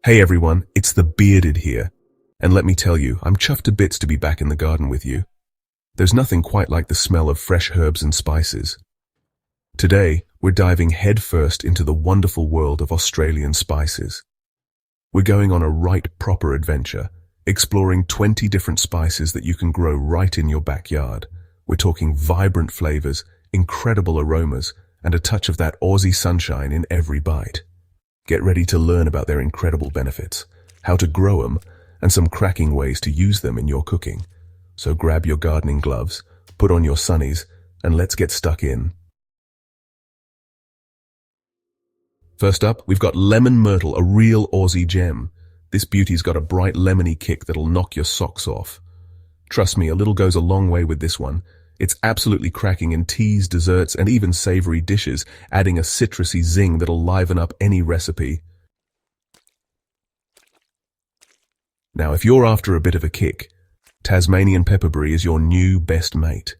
Hey everyone, it's the Bearded here. And let me tell you, I'm chuffed to bits to be back in the garden with you. There's nothing quite like the smell of fresh herbs and spices. Today, we're diving headfirst into the wonderful world of Australian spices. We're going on a right proper adventure, exploring 20 different spices that you can grow right in your backyard. We're talking vibrant flavors, incredible aromas, and a touch of that Aussie sunshine in every bite. Get ready to learn about their incredible benefits, how to grow them, and some cracking ways to use them in your cooking. So grab your gardening gloves, put on your sunnies, and let's get stuck in. First up, we've got lemon myrtle, a real Aussie gem. This beauty's got a bright lemony kick that'll knock your socks off. Trust me, a little goes a long way with this one. It's absolutely cracking in teas, desserts, and even savory dishes, adding a citrusy zing that'll liven up any recipe. Now, if you're after a bit of a kick, Tasmanian pepperberry is your new best mate.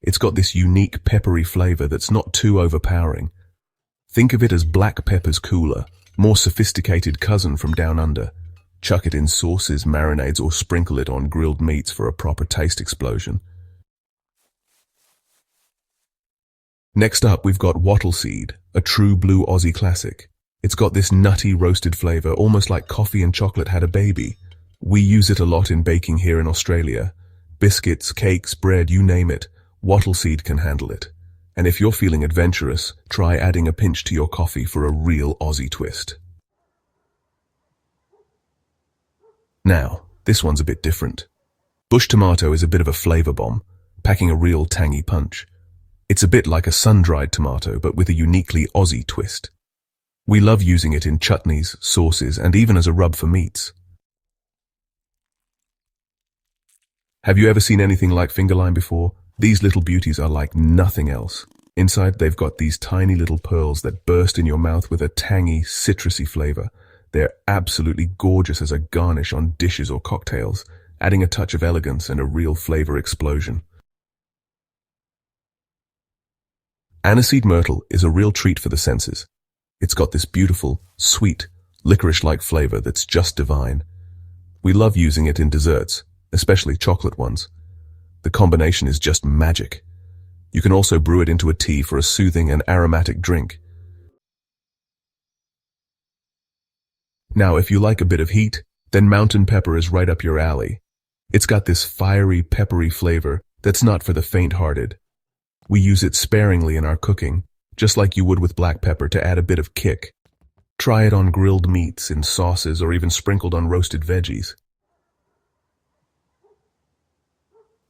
It's got this unique peppery flavor that's not too overpowering. Think of it as black pepper's cooler, more sophisticated cousin from down under. Chuck it in sauces, marinades, or sprinkle it on grilled meats for a proper taste explosion. Next up, we've got wattle seed, a true blue Aussie classic. It's got this nutty roasted flavor, almost like coffee and chocolate had a baby. We use it a lot in baking here in Australia. Biscuits, cakes, bread, you name it, wattle seed can handle it. And if you're feeling adventurous, try adding a pinch to your coffee for a real Aussie twist. Now, this one's a bit different. Bush tomato is a bit of a flavor bomb, packing a real tangy punch. It's a bit like a sun-dried tomato, but with a uniquely Aussie twist. We love using it in chutneys, sauces, and even as a rub for meats. Have you ever seen anything like finger lime before? These little beauties are like nothing else. Inside, they've got these tiny little pearls that burst in your mouth with a tangy, citrusy flavor. They're absolutely gorgeous as a garnish on dishes or cocktails, adding a touch of elegance and a real flavor explosion. Aniseed myrtle is a real treat for the senses. It's got this beautiful, sweet, licorice-like flavor that's just divine. We love using it in desserts, especially chocolate ones. The combination is just magic. You can also brew it into a tea for a soothing and aromatic drink. Now, if you like a bit of heat, then mountain pepper is right up your alley. It's got this fiery, peppery flavor that's not for the faint-hearted. We use it sparingly in our cooking, just like you would with black pepper to add a bit of kick. Try it on grilled meats, in sauces, or even sprinkled on roasted veggies.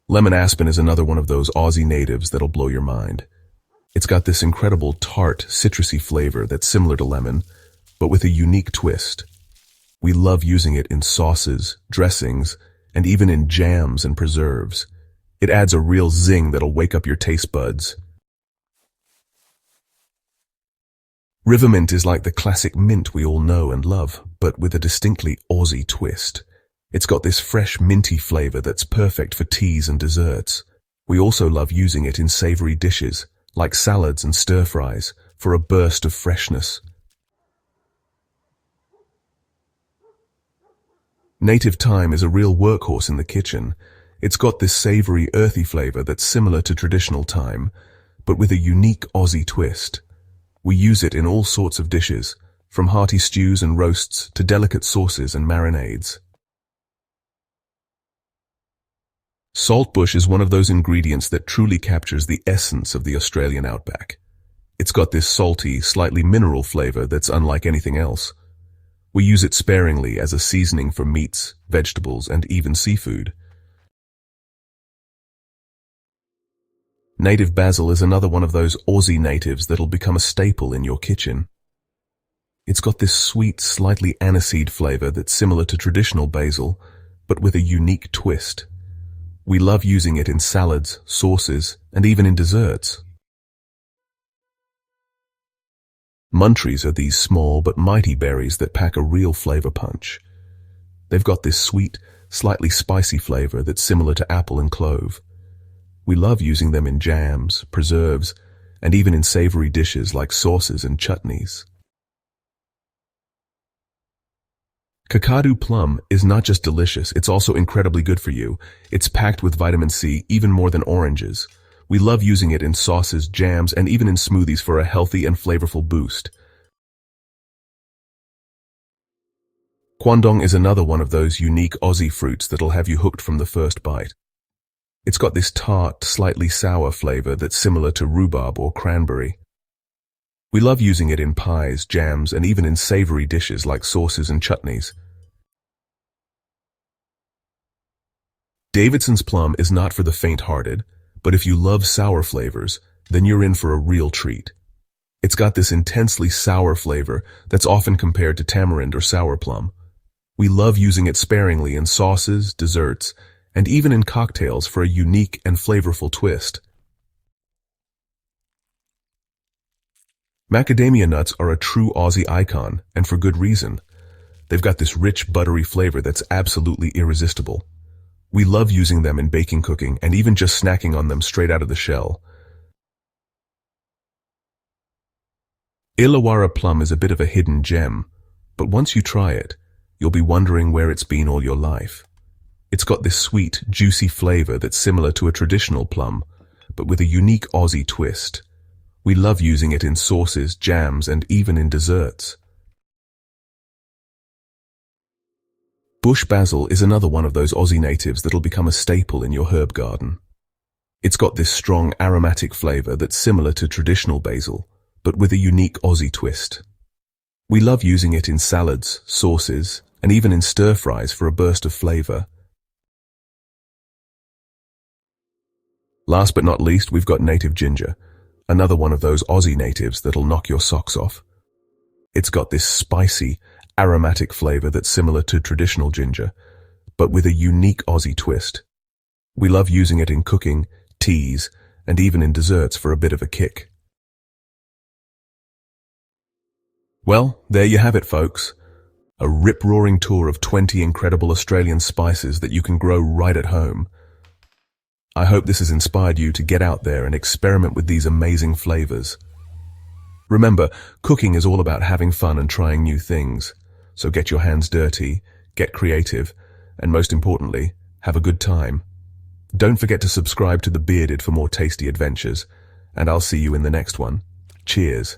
Lemon aspen is another one of those Aussie natives that'll blow your mind. It's got this incredible tart, citrusy flavor that's similar to lemon, but with a unique twist. We love using it in sauces, dressings, and even in jams and preserves. It adds a real zing that'll wake up your taste buds. River mint is like the classic mint we all know and love, but with a distinctly Aussie twist. It's got this fresh, minty flavor that's perfect for teas and desserts. We also love using it in savory dishes, like salads and stir-fries, for a burst of freshness. Native thyme is a real workhorse in the kitchen. It's got this savory, earthy flavor that's similar to traditional thyme, but with a unique Aussie twist. We use it in all sorts of dishes, from hearty stews and roasts to delicate sauces and marinades. Saltbush is one of those ingredients that truly captures the essence of the Australian outback. It's got this salty, slightly mineral flavor that's unlike anything else. We use it sparingly as a seasoning for meats, vegetables, and even seafood. Native basil is another one of those Aussie natives that'll become a staple in your kitchen. It's got this sweet, slightly aniseed flavor that's similar to traditional basil, but with a unique twist. We love using it in salads, sauces, and even in desserts. Muntries are these small but mighty berries that pack a real flavor punch. They've got this sweet, slightly spicy flavor that's similar to apple and clove. We love using them in jams, preserves, and even in savory dishes like sauces and chutneys. Kakadu plum is not just delicious, it's also incredibly good for you. It's packed with vitamin C, even more than oranges. We love using it in sauces, jams, and even in smoothies for a healthy and flavorful boost. Kwandong is another one of those unique Aussie fruits that'll have you hooked from the first bite. It's got this tart, slightly sour flavor that's similar to rhubarb or cranberry. We love using it in pies, jams, and even in savory dishes like sauces and chutneys. Davidson's plum is not for the faint-hearted, but if you love sour flavors, then you're in for a real treat. It's got this intensely sour flavor that's often compared to tamarind or sour plum. We love using it sparingly in sauces, desserts, and even in cocktails for a unique and flavorful twist. Macadamia nuts are a true Aussie icon, and for good reason. They've got this rich, buttery flavor that's absolutely irresistible. We love using them in baking, cooking, and even just snacking on them straight out of the shell. Illawarra plum is a bit of a hidden gem, but once you try it, you'll be wondering where it's been all your life. It's got this sweet, juicy flavor that's similar to a traditional plum, but with a unique Aussie twist. We love using it in sauces, jams, and even in desserts. Bush basil is another one of those Aussie natives that'll become a staple in your herb garden. It's got this strong aromatic flavor that's similar to traditional basil, but with a unique Aussie twist. We love using it in salads, sauces, and even in stir-fries for a burst of flavor. Last but not least, we've got native ginger, another one of those Aussie natives that'll knock your socks off. It's got this spicy, aromatic flavor that's similar to traditional ginger, but with a unique Aussie twist. We love using it in cooking, teas, and even in desserts for a bit of a kick. Well, there you have it, folks. A rip-roaring tour of 20 incredible Australian spices that you can grow right at home. I hope this has inspired you to get out there and experiment with these amazing flavors. Remember, cooking is all about having fun and trying new things. So get your hands dirty, get creative, and most importantly, have a good time. Don't forget to subscribe to The Bearded for more tasty adventures, and I'll see you in the next one. Cheers.